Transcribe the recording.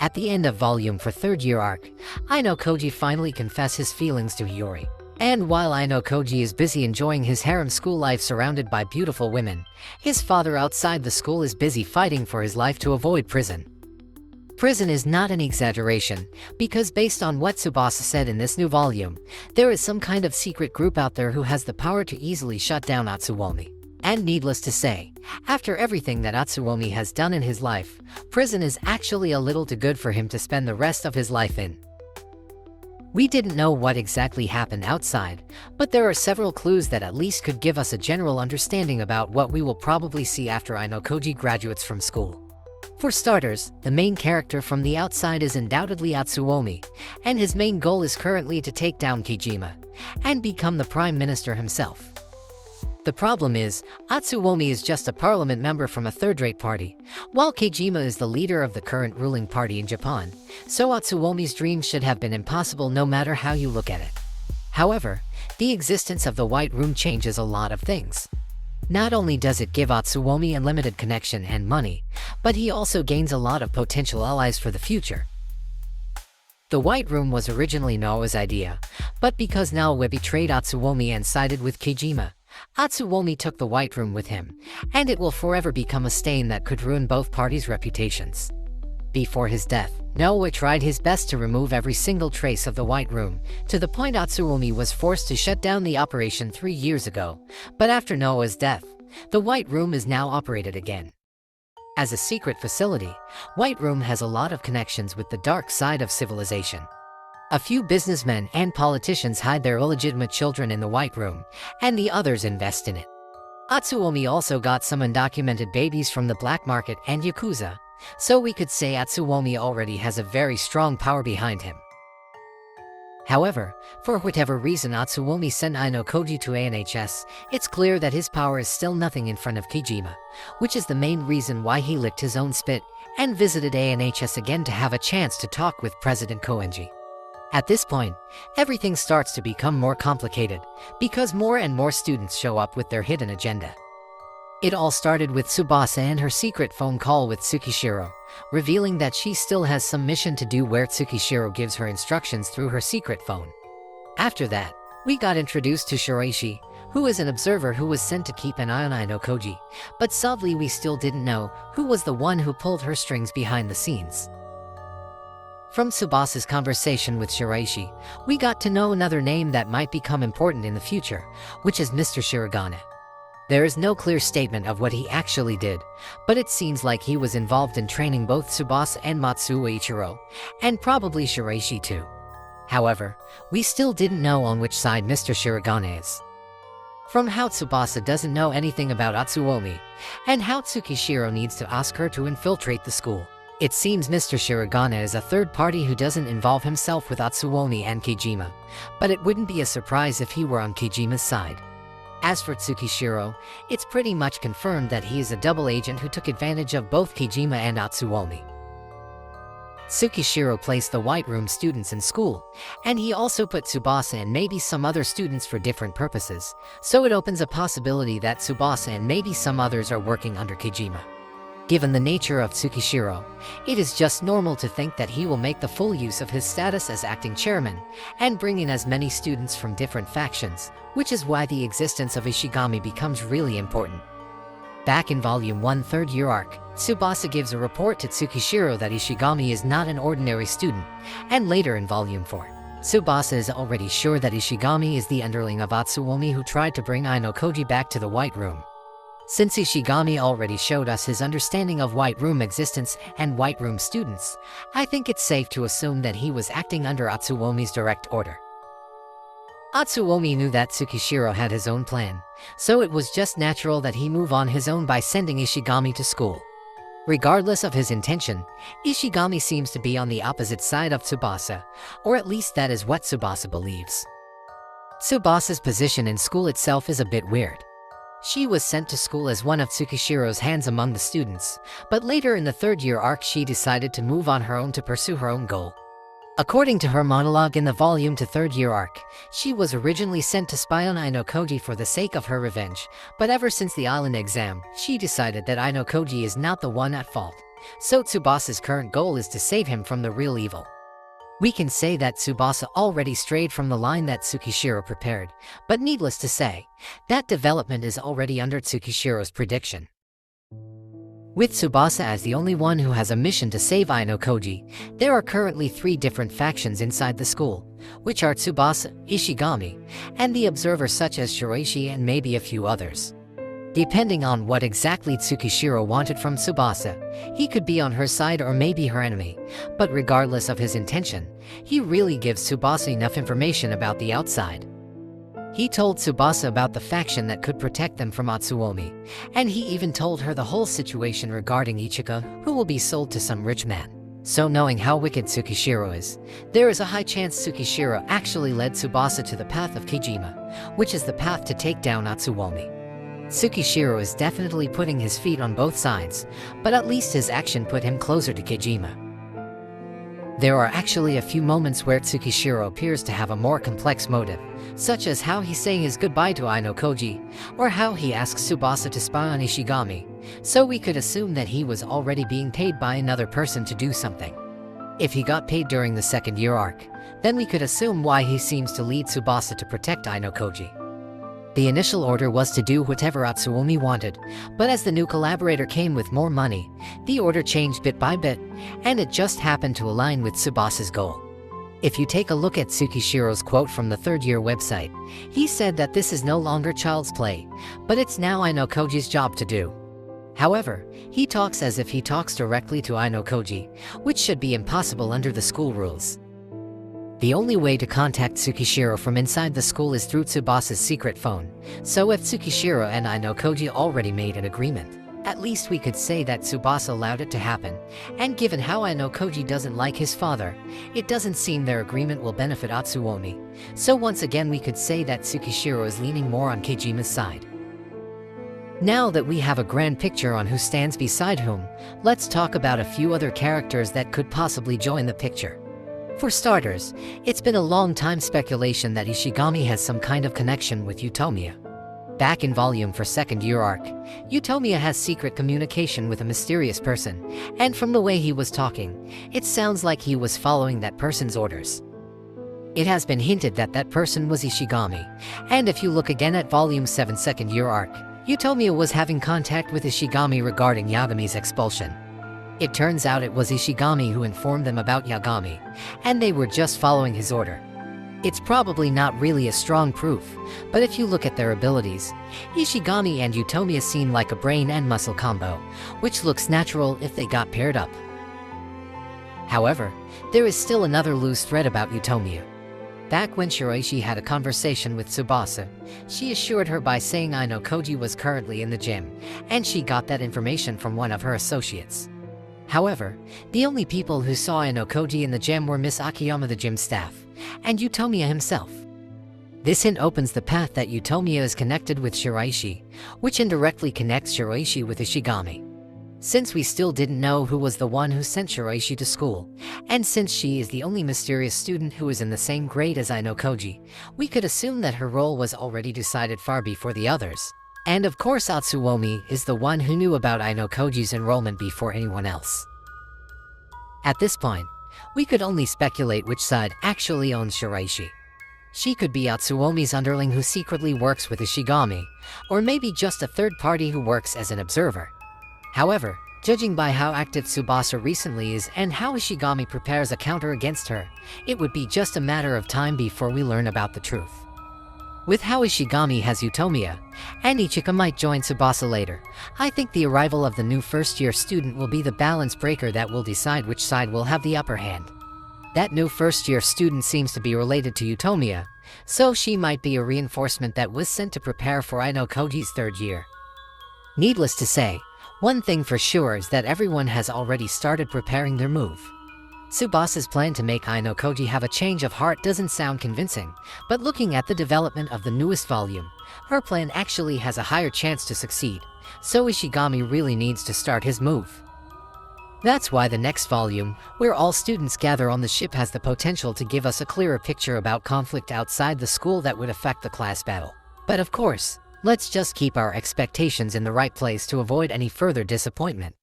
At the end of volume for third year arc, Ayanokoji finally confesses his feelings to Hiyori. And while Ayanokoji is busy enjoying his harem school life surrounded by beautiful women, his father outside the school is busy fighting for his life to avoid prison. Prison is not an exaggeration, because based on what Tsubasa said in this new volume, there is some kind of secret group out there who has the power to easily shut down Atsuomi. And needless to say, after everything that Atsuomi has done in his life, prison is actually a little too good for him to spend the rest of his life in. We didn't know what exactly happened outside, but there are several clues that at least could give us a general understanding about what we will probably see after Ayanokoji graduates from school. For starters, the main character from the outside is undoubtedly Atsuomi, and his main goal is currently to take down Kijima and become the Prime Minister himself. The problem is, Atsuomi is just a parliament member from a third-rate party, while Kijima is the leader of the current ruling party in Japan, so Atsuomi's dream should have been impossible no matter how you look at it. However, the existence of the White Room changes a lot of things. Not only does it give Atsuomi unlimited connection and money, but he also gains a lot of potential allies for the future. The White Room was originally Naoa's idea, but because Naoa betrayed Atsuomi and sided with Kijima, Atsuomi took the White Room with him, and it will forever become a stain that could ruin both parties' reputations. Before his death, Naoa tried his best to remove every single trace of the White Room, to the point Atsuomi was forced to shut down the operation 3 years ago, but after Naoa's death, the White Room is now operated again. As a secret facility, White Room has a lot of connections with the dark side of civilization. A few businessmen and politicians hide their illegitimate children in the White Room, and the others invest in it. Atsuomi also got some undocumented babies from the black market and Yakuza, so we could say Atsuomi already has a very strong power behind him. However, for whatever reason Atsuomi sent Ayanokoji to ANHS, it's clear that his power is still nothing in front of Kijima, which is the main reason why he licked his own spit and visited ANHS again to have a chance to talk with President Koenji. At this point, everything starts to become more complicated, because more and more students show up with their hidden agenda. It all started with Tsubasa and her secret phone call with Tsukishiro, revealing that she still has some mission to do where Tsukishiro gives her instructions through her secret phone. After that, we got introduced to Shiraishi, who is an observer who was sent to keep an eye on Ayanokoji, but sadly we still didn't know who was the one who pulled her strings behind the scenes. From Tsubasa's conversation with Shiraishi, we got to know another name that might become important in the future, which is Mr. Shirogane. There is no clear statement of what he actually did, but it seems like he was involved in training both Tsubasa and Matsuo Ichiro, and probably Shiraishi too. However, we still didn't know on which side Mr. Shirogane is. From how Tsubasa doesn't know anything about Atsuomi, and how Tsukishiro needs to ask her to infiltrate the school, it seems Mr. Shirogane is a third party who doesn't involve himself with Atsuomi and Kijima, but it wouldn't be a surprise if he were on Kijima's side. As for Tsukishiro, it's pretty much confirmed that he is a double agent who took advantage of both Kijima and Atsuomi. Tsukishiro placed the White Room students in school, and he also put Tsubasa and maybe some other students for different purposes, so it opens a possibility that Tsubasa and maybe some others are working under Kijima. Given the nature of Tsukishiro, it is just normal to think that he will make the full use of his status as acting chairman and bring in as many students from different factions, which is why the existence of Ishigami becomes really important. Back in Volume 1 third year arc, Tsubasa gives a report to Tsukishiro that Ishigami is not an ordinary student, and later in Volume 4, Tsubasa is already sure that Ishigami is the underling of Atsuomi who tried to bring Ayanokoji back to the White Room. Since Ishigami already showed us his understanding of White Room existence and White Room students, I think it's safe to assume that he was acting under Atsuomi's direct order. Atsuomi knew that Tsukishiro had his own plan, so it was just natural that he move on his own by sending Ishigami to school. Regardless of his intention, Ishigami seems to be on the opposite side of Tsubasa, or at least that is what Tsubasa believes. Tsubasa's position in school itself is a bit weird. She was sent to school as one of Tsukishiro's hands among the students, but later in the third year arc she decided to move on her own to pursue her own goal. According to her monologue in the volume to third year arc, she was originally sent to spy on Ayanokoji for the sake of her revenge, but ever since the island exam, she decided that Ayanokoji is not the one at fault, so Tsubasa's current goal is to save him from the real evil. We can say that Tsubasa already strayed from the line that Tsukishiro prepared, but needless to say, that development is already under Tsukishiro's prediction. With Tsubasa as the only one who has a mission to save Ayanokoji, there are currently 3 different factions inside the school, which are Tsubasa, Ishigami, and the observers such as Shiraishi and maybe a few others. Depending on what exactly Tsukishiro wanted from Tsubasa, he could be on her side or maybe her enemy, but regardless of his intention, he really gives Tsubasa enough information about the outside. He told Tsubasa about the faction that could protect them from Atsuomi, and he even told her the whole situation regarding Ichika, who will be sold to some rich man. So knowing how wicked Tsukishiro is, there is a high chance Tsukishiro actually led Tsubasa to the path of Kijima, which is the path to take down Atsuomi. Tsukishiro is definitely putting his feet on both sides, but at least his action put him closer to Kijima. There are actually a few moments where Tsukishiro appears to have a more complex motive, such as how he's saying his goodbye to Ayanokoji, or how he asks Tsubasa to spy on Ishigami, so we could assume that he was already being paid by another person to do something. If he got paid during the second year arc, then we could assume why he seems to lead Tsubasa to protect Ayanokoji. The initial order was to do whatever Atsuomi wanted, but as the new collaborator came with more money, the order changed bit by bit, and it just happened to align with Tsubasa's goal. If you take a look at Tsukishiro's quote from the third-year website, he said that this is no longer child's play, but it's now Ayanokoji's job to do. However, he talks as if he talks directly to Ayanokoji, which should be impossible under the school rules. The only way to contact Tsukishiro from inside the school is through Tsubasa's secret phone, so if Tsukishiro and Ayanokoji already made an agreement, at least we could say that Tsubasa allowed it to happen, and given how Ayanokoji doesn't like his father, it doesn't seem their agreement will benefit Atsuomi, so once again we could say that Tsukishiro is leaning more on Kijima's side. Now that we have a grand picture on who stands beside whom, let's talk about a few other characters that could possibly join the picture. For starters, it's been a long time speculation that Ishigami has some kind of connection with Utomiya. Back in volume for second year arc, Utomiya has secret communication with a mysterious person, and from the way he was talking, it sounds like he was following that person's orders. It has been hinted that that person was Ishigami, and if you look again at volume 7 second year arc, Utomiya was having contact with Ishigami regarding Yagami's expulsion. It turns out it was Ishigami who informed them about Yagami, and they were just following his order. It's probably not really a strong proof, but if you look at their abilities, Ishigami and Utomiya seem like a brain and muscle combo, which looks natural if they got paired up. However, there is still another loose thread about Utomiya. Back when Shiraishi had a conversation with Tsubasa, she assured her by saying Ayanokoji was currently in the gym, and she got that information from one of her associates. However, the only people who saw Ayanokoji in the gym were Miss Akiyama, the gym staff, and Utomiya himself. This hint opens the path that Utomiya is connected with Shiraishi, which indirectly connects Shiraishi with Ishigami. Since we still didn't know who was the one who sent Shiraishi to school, and since she is the only mysterious student who is in the same grade as Ayanokoji, we could assume that her role was already decided far before the others. And of course Atsuomi is the one who knew about Ayanokoji's enrollment before anyone else. At this point, we could only speculate which side actually owns Shiraishi. She could be Atsuomi's underling who secretly works with Ishigami, or maybe just a third party who works as an observer. However, judging by how active Tsubasa recently is and how Ishigami prepares a counter against her, it would be just a matter of time before we learn about the truth. With how Ishigami has Utomiya, and Ichika might join Tsubasa later, I think the arrival of the new first-year student will be the balance breaker that will decide which side will have the upper hand. That new first-year student seems to be related to Utomiya, so she might be a reinforcement that was sent to prepare for Ayanokoji's third year. Needless to say, one thing for sure is that everyone has already started preparing their move. Tsubasa's plan to make Ayanokoji have a change of heart doesn't sound convincing, but looking at the development of the newest volume, her plan actually has a higher chance to succeed, so Ishigami really needs to start his move. That's why the next volume, where all students gather on the ship, has the potential to give us a clearer picture about conflict outside the school that would affect the class battle. But of course, let's just keep our expectations in the right place to avoid any further disappointment.